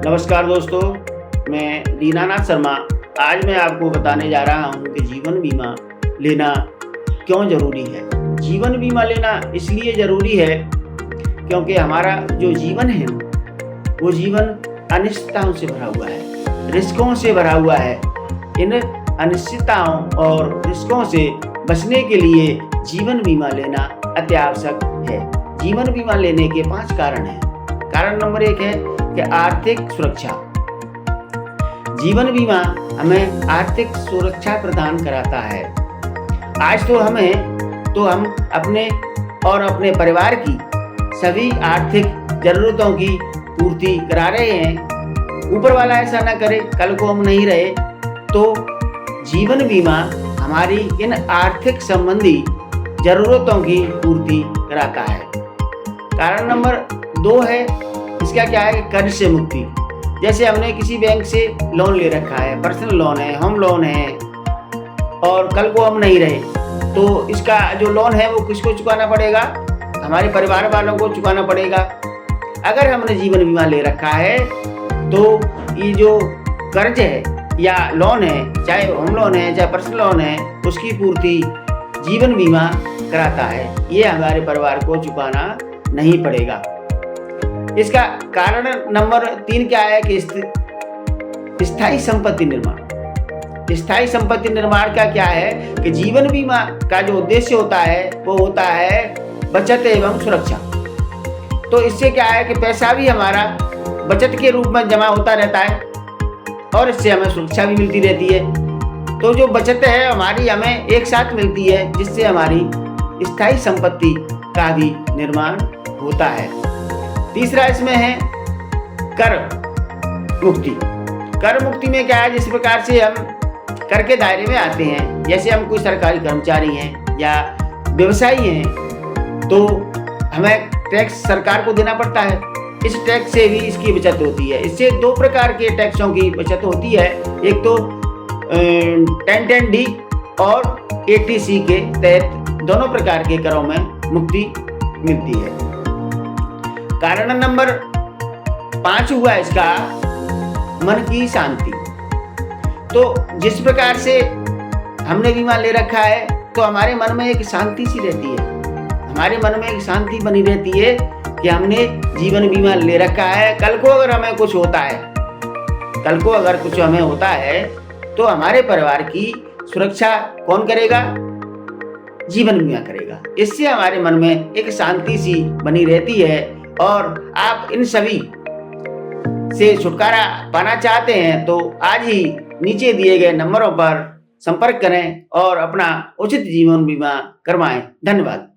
नमस्कार दोस्तों, मैं दीनानाथ शर्मा। आज मैं आपको बताने जा रहा हूँ कि जीवन बीमा लेना क्यों ज़रूरी है। जीवन बीमा लेना इसलिए ज़रूरी है क्योंकि हमारा जो जीवन है वो जीवन अनिश्चितताओं से भरा हुआ है, रिस्कों से भरा हुआ है। इन अनिश्चितताओं और रिस्कों से बचने के लिए जीवन बीमा लेना अत्यावश्यक है। जीवन बीमा लेने के 5 कारण हैं। कारण नंबर 1 है कि आर्थिक सुरक्षा। जीवन बीमा हमें आर्थिक सुरक्षा प्रदान कराता है। आज तो हम अपने और अपने परिवार की सभी आर्थिक ज़रूरतों की पूर्ति करा रहे हैं। ऊपर वाला ऐसा ना करे कल को हम नहीं रहे, तो जीवन बीमा हमारी इन आर्थिक संबंधी ज़रूरतों की पूर्ति कराता है। कारण नंबर 2 है, इसका क्या है, कर्ज से मुक्ति। जैसे हमने किसी बैंक से लोन ले रखा है, पर्सनल लोन है, होम लोन है, और कल को हम नहीं रहे, तो इसका जो लोन है वो किसको चुकाना पड़ेगा? हमारे परिवार वालों को चुकाना पड़ेगा। अगर हमने जीवन बीमा ले रखा है तो ये जो कर्ज है या लोन है, चाहे होम लोन है चाहे पर्सनल लोन है, उसकी पूर्ति जीवन बीमा कराता है। ये हमारे परिवार को चुकाना नहीं पड़ेगा। इसका कारण नंबर 3 क्या है कि स्थायी संपत्ति निर्माण। स्थायी संपत्ति निर्माण का क्या है कि जीवन बीमा का जो उद्देश्य होता है वो होता है बचत एवं सुरक्षा। तो इससे क्या है कि पैसा भी हमारा बचत के रूप में जमा होता रहता है और इससे हमें सुरक्षा भी मिलती रहती है। तो जो बचत है हमारी हमें एक साथ मिलती है, जिससे हमारी स्थायी संपत्ति का भी निर्माण होता है। तीसरा इसमें है कर मुक्ति। कर मुक्ति में क्या है, जिस प्रकार से हम कर के दायरे में आते हैं, जैसे हम कोई सरकारी कर्मचारी हैं या व्यवसायी हैं, तो हमें टैक्स सरकार को देना पड़ता है। इस टैक्स से भी इसकी बचत होती है। इससे 2 प्रकार के टैक्सों की बचत होती है। एक तो 1010D और 80C के तहत दोनों प्रकार के करों में मुक्ति मिलती है। कारण नंबर 5 हुआ इसका मन की शांति। तो जिस प्रकार से हमने बीमा ले रखा है तो हमारे मन में एक शांति सी रहती है, हमारे मन में एक शांति बनी रहती है कि हमने जीवन बीमा ले रखा है। कल को अगर हमें कुछ होता है तो हमारे परिवार की सुरक्षा कौन करेगा? जीवन बीमा करेगा। इससे हमारे मन में एक शांति सी बनी रहती है। और आप इन सभी से छुटकारा पाना चाहते हैं तो आज ही नीचे दिए गए नंबरों पर संपर्क करें और अपना उचित जीवन बीमा करवाएं। धन्यवाद।